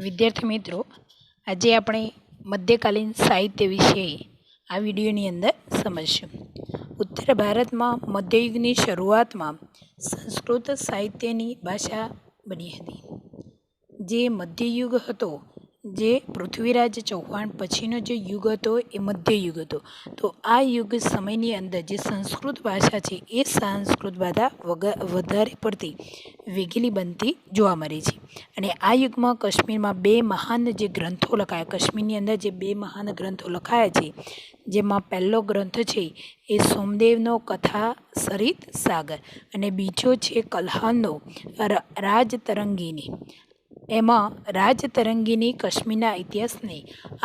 વિદ્યાર્થી મિત્રો, આજે આપણે મધ્યકાલીન સાહિત્ય વિશે આ વિડીયોની અંદર સમજશું. ઉત્તર ભારતમાં મધ્યયુગની શરૂઆતમાં સંસ્કૃત સાહિત્યની ભાષા બની હતી. જે મધ્યયુગ હતો, જે પૃથ્વીરાજ ચૌહાણ પછીનો જે યુગ હતો એ મધ્યયુગ હતો. તો આ યુગ સમયની અંદર જે સંસ્કૃત ભાષા છે એ સંસ્કૃત ભાષા વધારે પડતી વેગીલી બનતી જોવા મળે છે. અને આ યુગમાં કાશ્મીરમાં બે મહાન જે ગ્રંથો લખાયા, કાશ્મીરની અંદર જે બે મહાન ગ્રંથો લખાયા છે, જેમાં પહેલો ગ્રંથ છે એ સોમદેવનો કથા સરિત સાગર અને બીજો છે કલ્હાણનો રાજતરંગીની. એમાં રાજતરંગીની કાશ્મીરના ઇતિહાસને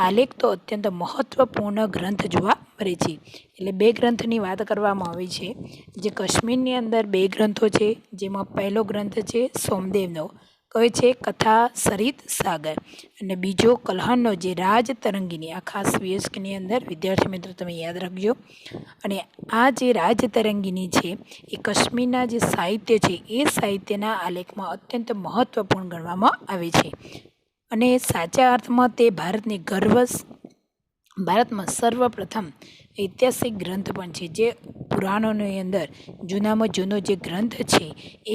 આલેખ તો અત્યંત મહત્ત્વપૂર્ણ ગ્રંથ જોવા મળે છે. એટલે બે ગ્રંથની વાત કરવામાં આવી છે. જે કાશ્મીરની અંદર બે ગ્રંથો છે, જેમાં પહેલો ગ્રંથ છે સોમદેવનો કહે છે કથા સરિત સાગર અને બીજો કલ્હાણનો જે રાજતરંગીની. આ ખાસ વિષયની અંદર વિદ્યાર્થી મિત્રો તમે યાદ રાખજો. અને આ જે રાજતરંગીની છે એ કાશ્મીરના જે સાહિત્ય છે એ સાહિત્યના આલેખમાં અત્યંત મહત્ત્વપૂર્ણ ગણવામાં આવે છે. અને સાચા અર્થમાં તે ભારતમાં સર્વપ્રથમ ઐતિહાસિક ગ્રંથ પણ છે. જે પુરાણોની અંદર જૂનામાં જૂનો જે ગ્રંથ છે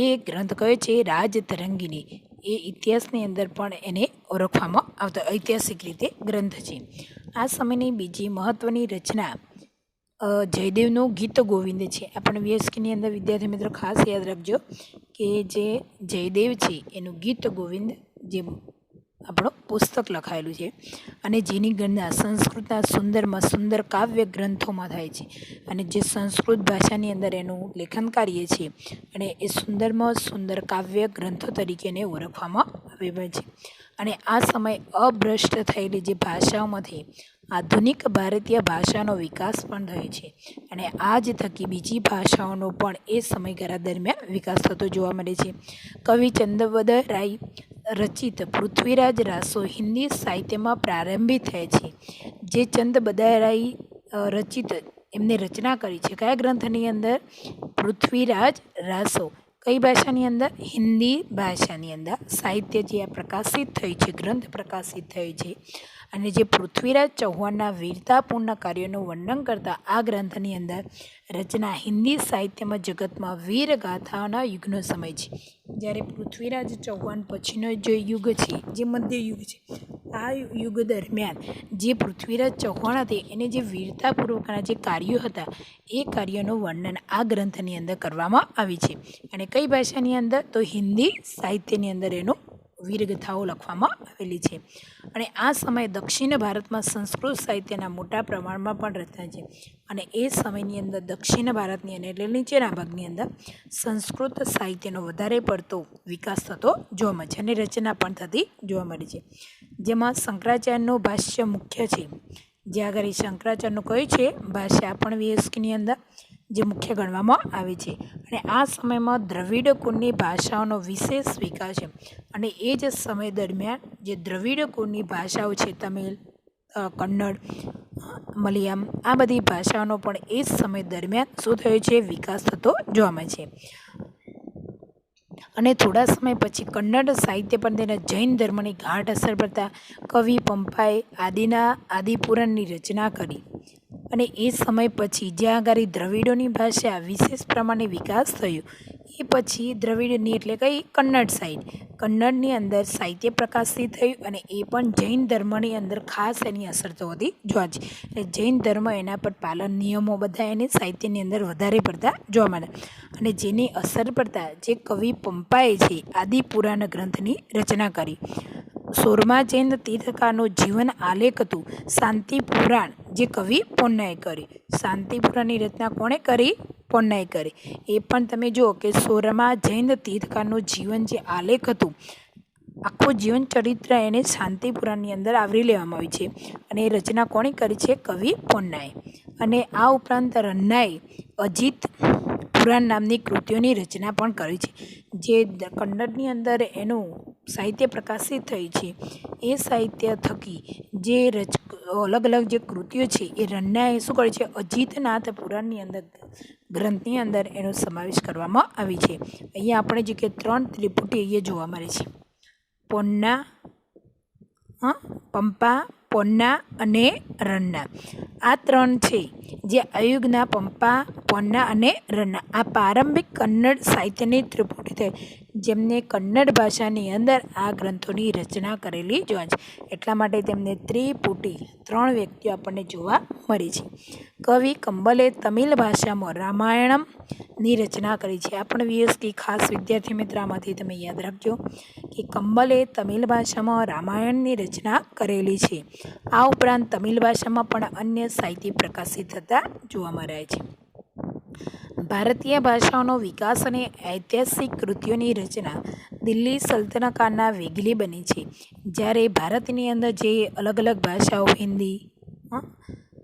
એ ગ્રંથ કહે છે રાજતરંગીની. એ ઇતિહાસની અંદર પણ એને ઓળખવામાં આવતો ઐતિહાસિક રીતે ગ્રંથ છે. આ સમયની બીજી મહત્ત્વની રચના જયદેવનું ગીત ગોવિંદ છે. આપણે વીએસકેની અંદર વિદ્યાર્થી મિત્રો ખાસ યાદ રાખજો કે જે જયદેવ છે એનું ગીત ગોવિંદ જે આપણો પુસ્તક લખાયેલું છે અને જેની ગણના સંસ્કૃતના સુંદરમાં સુંદર કાવ્ય ગ્રંથોમાં થાય છે. અને જે સંસ્કૃત ભાષાની અંદર એનું લેખન કાર્ય છે અને એ સુંદરમાં સુંદર કાવ્ય ગ્રંથો તરીકે એને ઓળખવામાં આવે છે. અને આ સમય અભ્રષ્ટ થયેલી જે ભાષાઓમાંથી આધુનિક ભારતીય ભાષાનો વિકાસ પણ થયો છે. અને આ જ થકી બીજી ભાષાઓનો પણ એ સમયગાળા દરમિયાન વિકાસ થતો જોવા મળે છે. કવિ ચંદવદરાય રચિત પૃથ્વીરાજ રાસો હિન્દી સાહિત્યમાં પ્રારંભિત થયા છે. જે ચંદબદારાય રચિત એમને રચના કરી છે કયા ગ્રંથની અંદર? પૃથ્વીરાજ રાસો. કઈ ભાષાની અંદર? હિન્દી ભાષાની અંદર સાહિત્ય જે આ પ્રકાશિત થઈ છે, ગ્રંથ પ્રકાશિત થયો છે. અને જે પૃથ્વીરાજ ચૌહાણના વીરતાપૂર્ણ કાર્યોનું વર્ણન કરતા આ ગ્રંથની અંદર રચના હિન્દી સાહિત્યમાં જગતમાં વીરગાથાના યુગનો સમય છે. જ્યારે પૃથ્વીરાજ ચૌહાણ પછીનો જે યુગ છે, જે મધ્યયુગ છે, આ યુગ દરમિયાન જે પૃથ્વીરાજ ચૌહાણ હતી એને જે વીરતાપૂર્વકના જે કાર્યો હતા એ કાર્યોનું વર્ણન આ ગ્રંથની અંદર કરવામાં આવી છે. અને કઈ ભાષાની અંદર? તો હિન્દી સાહિત્યની અંદર એનું વીરગાથાઓ લખવામાં આવેલી છે. અને આ સમયે દક્ષિણ ભારતમાં સંસ્કૃત સાહિત્યના મોટા પ્રમાણમાં પણ રચના છે. અને એ સમયની અંદર દક્ષિણ ભારતની અને એટલે નીચેના ભાગની અંદર સંસ્કૃત સાહિત્યનો વધારે પડતો વિકાસ થતો જોવા મળે છે અને રચના પણ થતી જોવા મળે છે. જેમાં શંકરાચાર્યનું ભાષ્ય મુખ્ય છે. જે આગળ શંકરાચાર્યનું કયું છે ભાષ્ય પણ વીએસકેની અંદર જે મુખ્ય ગણવામાં આવે છે. અને આ સમયમાં દ્રવિડ કુળની ભાષાઓનો વિશેષ વિકાસ છે. અને એ જ સમય દરમિયાન જે દ્રવિડ કુળની ભાષાઓ છે, તમિલ, કન્નડ, મલયાલમ, આ બધી ભાષાઓનો પણ એ જ સમય દરમિયાન શું થયો છે? વિકાસ થતો જોવા મળે છે. અને થોડા સમય પછી કન્નડ સાહિત્ય પર તેના જૈન ધર્મની ગાઢ અસર પડતા કવિ પંપાએ આદિપુરાણની રચના કરી. અને એ સમય પછી જ્યાં આગળ દ્રવિડોની ભાષા વિશેષ પ્રમાણે વિકાસ થયો એ પછી દ્રવિડની એટલે કઈ? કન્નડ સાઈડ. કન્નડની અંદર સાહિત્ય પ્રકાશિત થયું અને એ પણ જૈન ધર્મની અંદર ખાસ એની અસર તો હતી જોવા છે. એટલે જૈન ધર્મ એના પર પાલન નિયમો બધા એને સાહિત્યની અંદર વધારે પડતા જોવા મળે. અને જેની અસર પડતા જે કવિ પંપાએ છે આદિપુરાણ ગ્રંથની રચના કરી. 16મા જૈન તીર્થંકરનું જીવન આલેખ હતું શાંતિપુરાણ, જે કવિ પોન્નાએ કરી. શાંતિપુરાણની રચના કોણે કરી? પોન્નાએ કરી. એ પણ તમે જુઓ કે 16મા જૈન તીર્થંકરનું જીવન જે આલેખ હતું, આખું જીવન ચરિત્ર એને શાંતિપુરાણની અંદર આવરી લેવામાં આવ્યું છે. અને એ રચના કોણે કરી છે? કવિ પોન્નાએ. અને આ ઉપરાંત રન્નાએ અજીત પુરાણ નામની કૃતિઓની રચના પણ કરી છે. જે કન્નડની અંદર એનું સાહિત્ય પ્રકાશિત થયું છે એ સાહિત્ય થકી જે અલગ અલગ જે કૃતિઓ છે એ રન્નાએ શું કરે છે? અજીતનાથ પુરાણની અંદર ગ્રંથની અંદર એનો સમાવેશ કરવામાં આવી છે. અહીંયા આપણે જે કે 3 ત્રિપુટી અહીંયા જોવા મળે છે. પોન્ના, પંપા, પોન્ના અને રન્ના. આ 3 છે જે અયુગના પંપા, પોન્ના અને રન્ના આ પ્રારંભિક કન્નડ સાહિત્યની ત્રિપુટી થઈ, જેમને કન્નડ ભાષાની અંદર આ ગ્રંથોની રચના કરેલી જોવા છે. એટલા માટે તેમને ત્રિપુટી 3 વ્યક્તિઓ આપણને જોવા મળી છે. કવિ કંબલે તમિલ ભાષામાં રામાયણમની રચના કરી છે. આ પણ વીએસટી ખાસ વિદ્યાર્થી મિત્ર આમાંથી તમે યાદ રાખજો કે કંબલે તમિલ ભાષામાં રામાયણની રચના કરેલી છે. આ ઉપરાંત તમિલ ભાષામાં પણ અન્ય સાહિત્ય પ્રકાશિત થતા જોવા મળે છે. ભારતીય ભાષાઓનો વિકાસ અને ઐતિહાસિક કૃતિઓની રચના દિલ્હી સલ્તનત કાળના વેગીલી બની છે. જ્યારે ભારતની અંદર જે અલગ અલગ ભાષાઓ હિન્દી,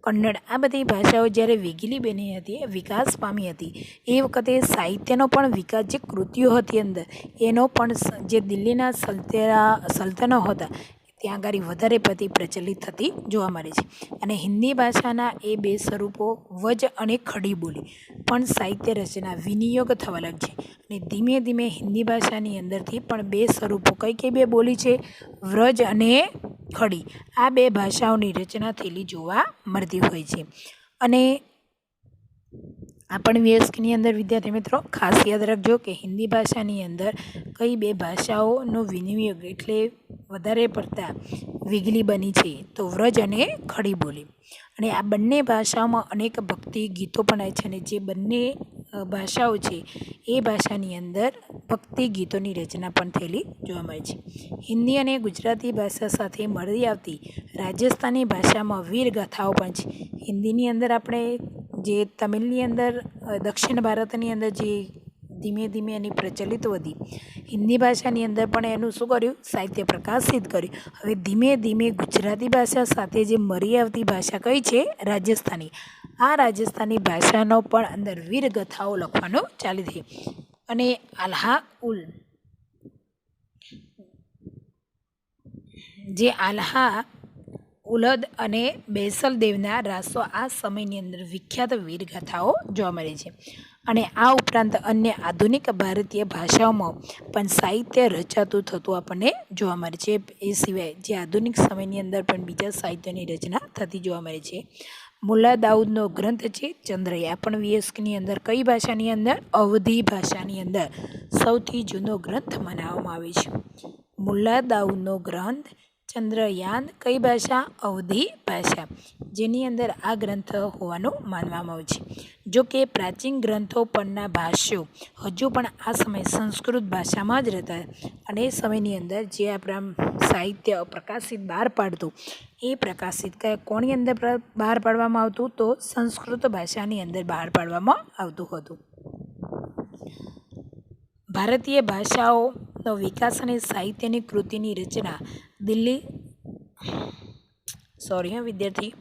કન્નડ આ બધી ભાષાઓ જ્યારે વેગીલી બની હતી, વિકાસ પામી હતી, એ વખતે સાહિત્યનો પણ વિકાસ, જે કૃતિઓ હતી અંદર એનો પણ જે દિલ્હીના સલ્તનતો હતા ત્યાં આગળ વધારે પડતી પ્રચલિત થતી જોવા મળે છે. અને હિન્દી ભાષાના એ 2 સ્વરૂપો વજ અને ખડી બોલી પણ સાહિત્ય રચના વિનિયોગ થવા લાગી છે. અને ધીમે ધીમે હિન્દી ભાષાની અંદરથી પણ 2 સ્વરૂપો કઈ 2 બોલી છે? વ્રજ અને ખડી. આ 2 ભાષાઓની રચના થયેલી જોવા મળતી હોય છે. અને આ પણ વીએસની અંદર વિદ્યાર્થી મિત્રો ખાસ યાદ રાખજો કે હિન્દી ભાષાની અંદર કઈ 2 ભાષાઓનો વિનિયોગ એટલે વધારે પડતા વેગીલી બની છે તો વ્રજ અને ખડી બોલી. અને આ બંને ભાષાઓમાં અનેક ભક્તિ ગીતો પણ આવે છે. અને જે બંને ભાષાઓ છે એ ભાષાની અંદર ભક્તિ ગીતોની રચના પણ થયેલી જોવા મળે છે. હિન્દી અને ગુજરાતી ભાષા સાથે મળી આવતી રાજસ્થાની ભાષામાં વીરગાથાઓ પણ છે. હિન્દીની અંદર આપણે જે તમિલની અંદર દક્ષિણ ભારતની અંદર જે ધીમે ધીમે એની પ્રચલિત વધી, હિન્દી ભાષાની અંદર પણ એનું શું કર્યું? સાહિત્ય પ્રકાશિત કર્યું. હવે ધીમે ધીમે ગુજરાતી ભાષા સાથે જે મળી આવતી ભાષા કઈ છે? રાજસ્થાની. આ રાજસ્થાની ભાષાનો પણ અંદર વીરગાથાઓ લખવાનું ચાલુ થઈ. અને આલ્હા ઉલદ અને બેસલ દેવના રાસો આ સમયની અંદર વિખ્યાત વીરગાથાઓ જોવા મળે છે. અને આ ઉપરાંત અન્ય આધુનિક ભારતીય ભાષાઓમાં પણ સાહિત્ય રચાતું થતું આપણને જોવા મળે છે. એ સિવાય જે આધુનિક સમયની અંદર પણ બીજા સાહિત્યની રચના થતી જોવા મળે છે. મુલ્લા દાઉદનો ગ્રંથ છે ચંદ્રયાન. આ પણ વીએસની અંદર કઈ ભાષાની અંદર? અવધી ભાષાની અંદર સૌથી જૂનો ગ્રંથ માનવામાં આવે છે. મુલ્લા દાઉદનો ગ્રંથ ચંદ્રયાન કઈ ભાષા? અવધી ભાષા, જેની અંદર આ ગ્રંથ હોવાનું માનવામાં આવે છે. જો કે પ્રાચીન ગ્રંથો પરના ભાષ્યો હજુ પણ આ સમયે સંસ્કૃત ભાષામાં જ રહેતા. અને એ સમયની અંદર જે આપણા સાહિત્ય પ્રકાશિત બહાર પાડતું એ પ્રકાશિત કોની અંદર બહાર પાડવામાં આવતું? તો સંસ્કૃત ભાષાની અંદર બહાર પાડવામાં આવતું હતું. ભારતીય ભાષાઓનો વિકાસ અને સાહિત્યની કૃતિની રચના દિલ્હી વિદ્યાર્થી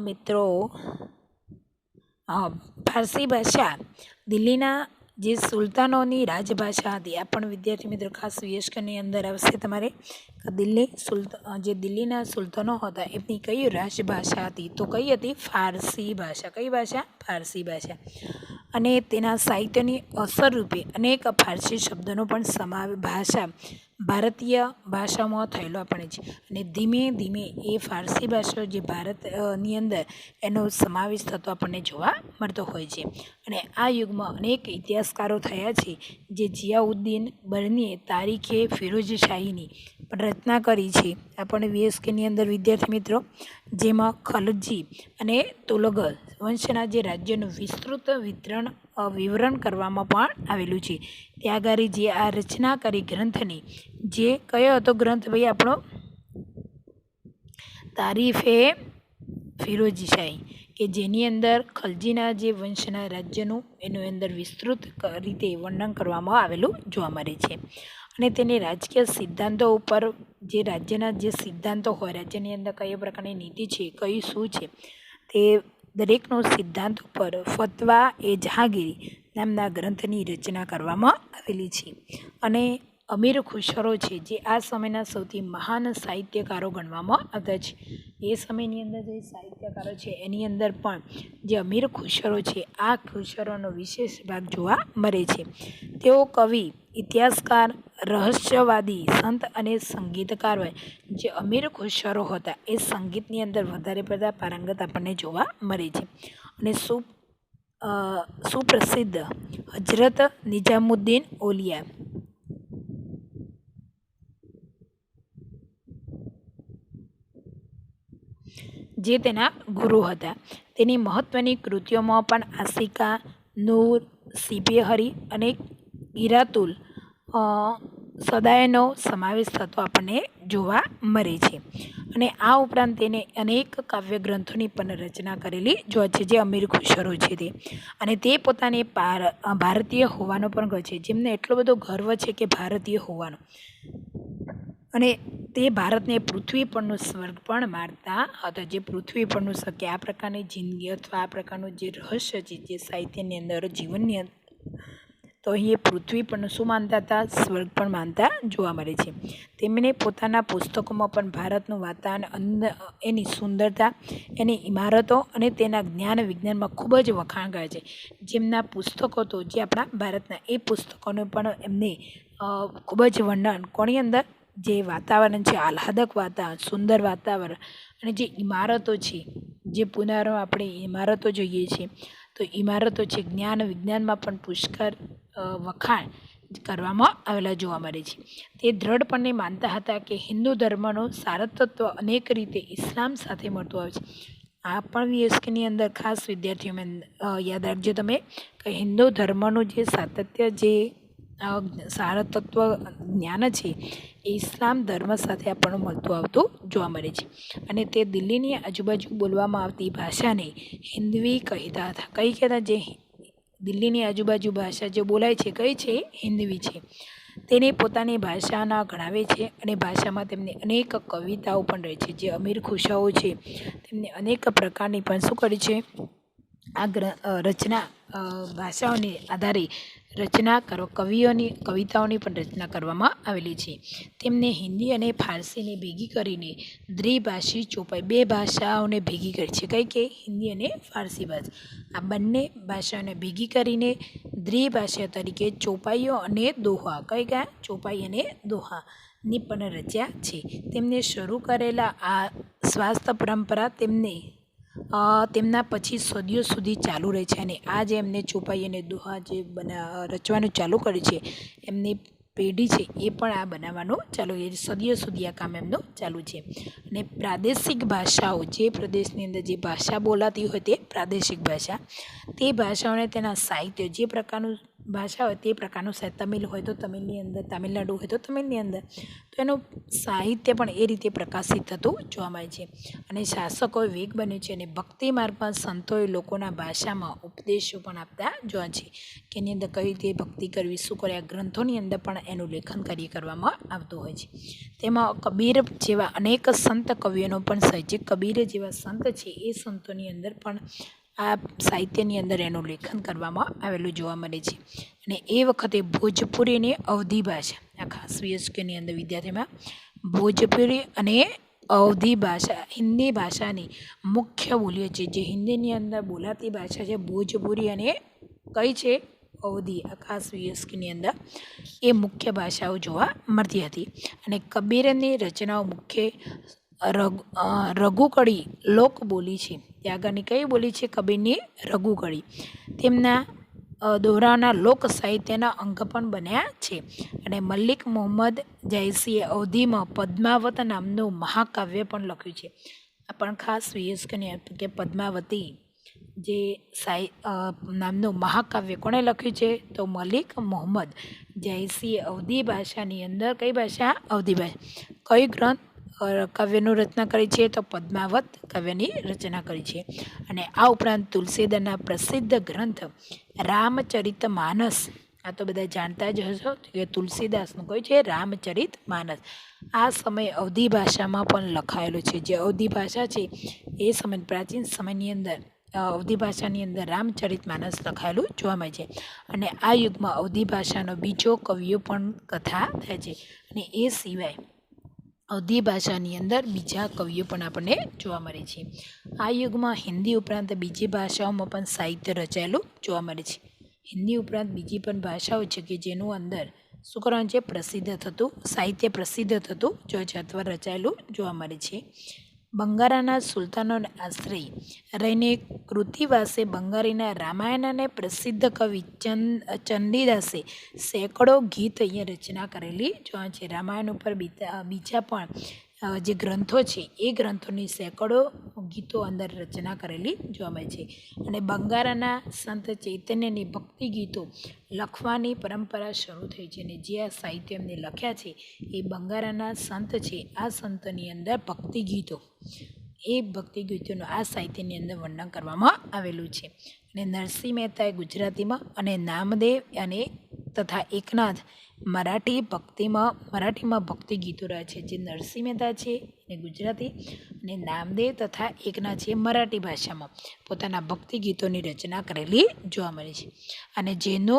મિત્રો ફારસી ભાષા દિલ્હીના જે સુલતાનોની રાજભાષા હતી. આ પણ વિદ્યાર્થી મિત્રો ખાસ વીએસની અંદર આવશે તમારે. દિલ્હીના સુલતાનો હતા એમની કઈ રાજભાષા હતી? તો કઈ હતી? ફારસી ભાષા. કઈ ભાષા? ફારસી ભાષા. અને તેના સાહિત્યની અસર રૂપે અનેક ફારસી શબ્દોનો પણ ભારતીય ભાષામાં થયેલો આપણે છે. અને ધીમે ધીમે એ ફારસી ભાષા જે ભારતની અંદર એનો સમાવેશ થતો આપણને જોવા મળતો હોય છે. અને આ યુગમાં અનેક ઇતિહાસકારો થયા છે જે જિયાઉદ્દીન બર્નીએ તારીખે ફિરોઝશાહીની પણ રચના કરી છે. આ પણ વીએસકેની અંદર વિદ્યાર્થી મિત્રો, જેમાં ખલજી અને તુગલક વંશના જે રાજ્યનું વિસ્તૃત વિવરણ કરવામાં પણ આવેલું છે. ત્યાં આગળ જે આ રચના કરી ગ્રંથની, જે કયો હતો ગ્રંથ ભાઈ આપણો? તારીફે ફિરોઝશાહી, કે જેની અંદર ખલજીના જે વંશના રાજ્યનું એનું અંદર વિસ્તૃત રીતે વર્ણન કરવામાં આવેલું જોવા મળે છે. અને તેને રાજકીય સિદ્ધાંતો ઉપર જે રાજ્યના જે સિદ્ધાંતો હોય, રાજ્યની અંદર કઈ પ્રકારની નીતિ છે, કઈ શું છે, તે દરેકનો સિદ્ધાંત ઉપર ફતવા એ જહાંગીરી નામના ગ્રંથની રચના કરવામાં આવેલી છે. અને અમીર ખુસરો છે જે આ સમયના સૌથી મહાન સાહિત્યકારો ગણવામાં આવતા છે. એ સમયની અંદર જે સાહિત્યકારો છે એની અંદર પણ જે અમીર ખુસરો છે આ ખુસરોનો વિશેષ ભાગ જોવા મળે છે. તેઓ કવિ, ઇતિહાસકાર, રહસ્યવાદી, સંત અને સંગીતકાર હોય. જે અમીર ખુસરો હતા એ સંગીતની અંદર વધારે પડતા પારંગત આપણને જોવા મળે છે. અને સુપ્રસિદ્ધ હજરત નિજામુદ્દીન ઓલિયા જે તેના ગુરુ હતા. તેની મહત્ત્વની કૃતિઓમાં પણ આશિકા, નૂર, સિપેહરી અને ઈરાતુલ સદાયનો સમાવેશ થતો આપણને જોવા મળે છે. અને આ ઉપરાંત તેને અનેક કાવ્ય ગ્રંથોની પણ રચના કરેલી જોવા છે જે અમીર ખુસરો છે તે. અને તે પોતાને ભારતીય હોવાનો પણ કહે છે, જેમને એટલો બધો ગર્વ છે કે ભારતીય હોવાનો, અને તે ભારતને પૃથ્વી પરનું સ્વર્ગ પણ માનતા હતા. જે પૃથ્વી પરનું સ્વર્ગ કે આ પ્રકારની જિંદગી અથવા આ પ્રકારનું જે રહસ્ય છે જે સાહિત્યની અંદર જીવનની અંદર, તો અહીં પૃથ્વી પરનું શું માનતા હતા? સ્વર્ગ પણ માનતા જોવા મળે છે. તેમણે પોતાના પુસ્તકોમાં પણ ભારતનું વાતાવરણ, એની સુંદરતા, એની ઇમારતો અને તેના જ્ઞાન વિજ્ઞાનમાં ખૂબ જ વખાણ કરે છે. જેમના પુસ્તકો તો જે આપણા ભારતના એ પુસ્તકોનું પણ એમને ખૂબ જ વર્ણન કોની અંદર, જે વાતાવરણ છે આહ્લાદક વાતાવરણ, સુંદર વાતાવરણ, અને જે ઇમારતો છે, જે પુનઃ આપણે ઇમારતો જોઈએ છીએ તો ઇમારતો છે જ્ઞાન વિજ્ઞાનમાં પણ પુષ્કળ વખાણ કરવામાં આવેલા જોવા મળે છે. તે દ્રઢપણે માનતા હતા કે હિન્દુ ધર્મનું સારતત્વ અનેક રીતે ઇસ્લામ સાથે મળતું આવે છે. આ પણ વીએસકેની અંદર ખાસ વિદ્યાર્થીઓને યાદ રાખજો તમે કે હિન્દુ ધર્મનું જે સાતત્ય, જે સારતત્વ જ્ઞાન છે એ ઇસ્લામ ધર્મ સાથે આપણને મળતું આવતું જોવા મળે છે. અને તે દિલ્હીની આજુબાજુ બોલવામાં આવતી ભાષાને હિન્દવી કહેતા હતા. કઈ કહેતા? જે દિલ્હીની આજુબાજુ ભાષા જે બોલાય છે કઈ છે? હિન્દવી છે. તેને પોતાની ભાષાના ગણાવે છે અને ભાષામાં તેમની અનેક કવિતાઓ પણ રહે છે. જે અમીર ખુસરો છે તેમને અનેક પ્રકારની પણ શું કરી છે? આ રચના ભાષાઓને આધારે રચના કવિતાઓની પણ રચના કરવામાં આવેલી છે. તેમને હિન્દી અને ફારસીને ભેગી કરીને દ્વિભાષી ચોપાઈ, બે ભાષાઓને ભેગી કરી છે. કઈ કે? હિન્દી અને ફારસી ભાષા. આ બંને ભાષાઓને ભેગી કરીને દ્વિભાષા તરીકે ચોપાઈઓ અને દોહા, કઈ કયા? ચોપાઈ અને દોહાની પણ રચ્યા છે. તેમને શરૂ કરેલા આ સ્વાસ્થ્ય પરંપરા તેમના પછી સદીઓ સુધી ચાલુ રહે છે. અને આ જે એમને ચોપાઈ અને દોહા જે રચવાનું ચાલુ કર્યું છે, એમની પેઢી છે એ પણ આ બનાવવાનું ચાલુ કરે છે. સદીઓ સુધી આ કામ એમનું ચાલુ છે. અને પ્રાદેશિક ભાષાઓ, જે પ્રદેશની અંદર જે ભાષા બોલાતી હોય તે પ્રાદેશિક ભાષા, તે ભાષાઓને તેના સાહિત્ય, જે પ્રકારનું ભાષા હોય તે પ્રકારનું સાહિત્ય, તમિલ હોય તો તમિલની અંદર, તામિલનાડુ હોય તો તમિલની અંદર, તો એનું સાહિત્ય પણ એ રીતે પ્રકાશિત થતું જોવા મળે છે. અને શાસકોએ વેગ બન્યો છે અને ભક્તિ માર્ગમાં સંતોએ લોકોના ભાષામાં ઉપદેશો પણ આપતા જોવા છે કે એની અંદર કઈ રીતે ભક્તિ કરવી, શું કરે, આ ગ્રંથોની અંદર પણ એનું લેખન કરવામાં આવતું હોય છે. તેમાં કબીર જેવા અનેક સંત કવિઓનો પણ સાહિત્ય, કબીર જેવા સંત છે એ સંતોની અંદર પણ આ સાહિત્યની અંદર એનું લેખન કરવામાં આવેલું જોવા મળે છે. અને એ વખતે ભોજપુરી અને અવધી ભાષા, આ ખાસ વીએસકેની અંદર વિદ્યાર્થીમાં ભોજપુરી અને અવધી ભાષા હિન્દી ભાષાની મુખ્ય બોલીઓ છે. જે હિન્દીની અંદર બોલાતી ભાષા છે ભોજપુરી અને કઈ છે? અવધી. આ ખાસ વીએસકેની અંદર એ મુખ્ય ભાષાઓ જોવા મળતી હતી. અને કબીરની રચનાઓ મુખ્ય રઘુકળી લોકબોલી છે. ત્યાં આગળની કઈ બોલી છે? કબીરની રઘુકળી. તેમના દોહરાના લોક સાહિત્યના અંગ પણ બન્યા છે. અને મલિક મોહમ્મદ જયસીએ અવધીમાં પદ્માવત નામનું મહાકાવ્ય પણ લખ્યું છે. આ પણ ખાસ વીએસકેની કે પદ્માવતી જે નામનું મહાકાવ્ય કોણે લખ્યું છે? તો મલિક મોહમ્મદ જયસીએ અવધી ભાષાની અંદર, કઈ ભાષા? અવધી ભાષા. કઈ ગ્રંથ કાવ્યનું રચના કરી છે? તો પદ્માવત કાવ્યની રચના કરી છે. અને આ ઉપરાંત તુલસીદાસના પ્રસિદ્ધ ગ્રંથ રામચરિતમાનસ, આ તો બધા જાણતા જ હશો કે તુલસીદાસનું કયું છે? રામચરિતમાનસ. આ સમયે અવધી ભાષામાં પણ લખાયેલું છે. જે અવધી ભાષા છે એ સમય પ્રાચીન સમયની અંદર અવધી ભાષાની અંદર રામચરિતમાનસ લખાયેલું જોવા મળે છે અને આ યુગમાં અવધી ભાષાનો બીજો કવિઓ પણ કથા થાય છે અને એ સિવાય અવધી ભાષાની અંદર બીજા કવિઓ પણ આપણને જોવા મળે છે. આ યુગમાં હિન્દી ઉપરાંત બીજી ભાષાઓમાં પણ સાહિત્ય રચાયેલું જોવા મળે છે. હિન્દી ઉપરાંત બીજી પણ ભાષાઓ છે કે જેનું અંદર શું કરવાનું છે, પ્રસિદ્ધ થતું સાહિત્ય પ્રસિદ્ધ થતું જોઈએ છે અથવા રચાયેલું જોવા મળે છે. બંગાળાના સુલતાનોને આશ્રય રહીને કૃતિવાસે બંગાળીના રામાયણને પ્રસિદ્ધ કવિ ચંડીદાસે સેંકડો ગીત અહીંયા રચના કરેલી જોવા છે. રામાયણ ઉપર બીજા પણ જે ગ્રંથો છે એ ગ્રંથોની સેંકડો ગીતો અંદર રચના કરેલી જોવા મળે છે અને બંગાળાના સંત ચૈતન્યની ભક્તિ ગીતો લખવાની પરંપરા શરૂ થઈ છે અને જે આ સાહિત્ય એમને લખ્યા છે એ બંગાળાના સંત છે. આ સંતની અંદર ભક્તિ ગીતોનું આ સાહિત્યની અંદર વર્ણન કરવામાં આવેલું છે અને નરસિંહ મહેતાએ ગુજરાતીમાં અને નામદેવ અને તથા એકનાથ મરાઠીમાં ભક્તિ ગીતો રહ્યા છે. જે નરસિંહ મહેતા છે એ ગુજરાતી અને નામદેવ તથા એકનાથ છે મરાઠી ભાષામાં પોતાના ભક્તિ ગીતોની રચના કરેલી જોવા મળે છે અને જેનો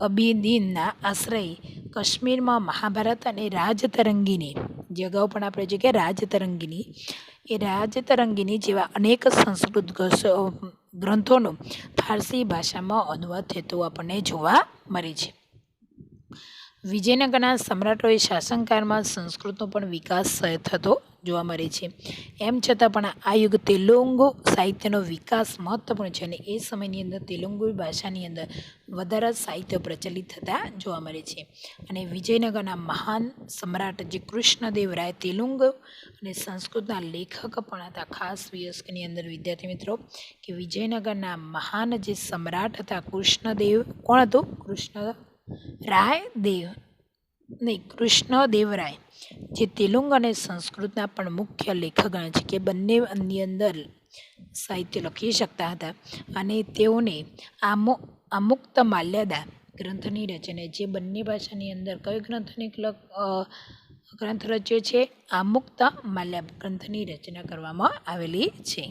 અબીદીનના આશ્રય કાશ્મીરમાં મહાભારત અને રાજતરંગીની, જે અગાઉ પણ આપણે જોઈએ કે રાજતરંગીની જેવા અનેક સંસ્કૃત ગ્રંથોનો ફારસી ભાષામાં અનુવાદ થતો આપણને જોવા મળે છે. વિજયનગરના સમ્રાટોએ શાસનકાળમાં સંસ્કૃતનો પણ વિકાસ થતો જોવા મળે છે. એમ છતાં પણ આ યુગ તેલુગુ સાહિત્યનો વિકાસ મહત્વપૂર્ણ છે અને એ સમયની અંદર તેલુગુ ભાષાની અંદર વધારે સાહિત્ય પ્રચલિત થતા જોવા મળે છે અને વિજયનગરના મહાન સમ્રાટ જે કૃષ્ણદેવરાય તેલુગુ અને સંસ્કૃતના લેખક પણ હતા. ખાસ વિયસ્કની અંદર વિદ્યાર્થી મિત્રો કે વિજયનગરના મહાન જે સમ્રાટ હતા કૃષ્ણદેવ, કોણ હતું? કૃષ્ણદેવરાય જે તેલુગુ અને સંસ્કૃતના પણ મુખ્ય લેખક ગણાય છે કે બંનેની અંદર સાહિત્ય લખી શકતા હતા અને તેઓને આમુક્તમાલ્યદા ગ્રંથની રચના, જે બંને ભાષાની અંદર કયો ગ્રંથ રચ્યો છે? આમુક્તમાલ્યદા ગ્રંથની રચના કરવામાં આવેલી છે.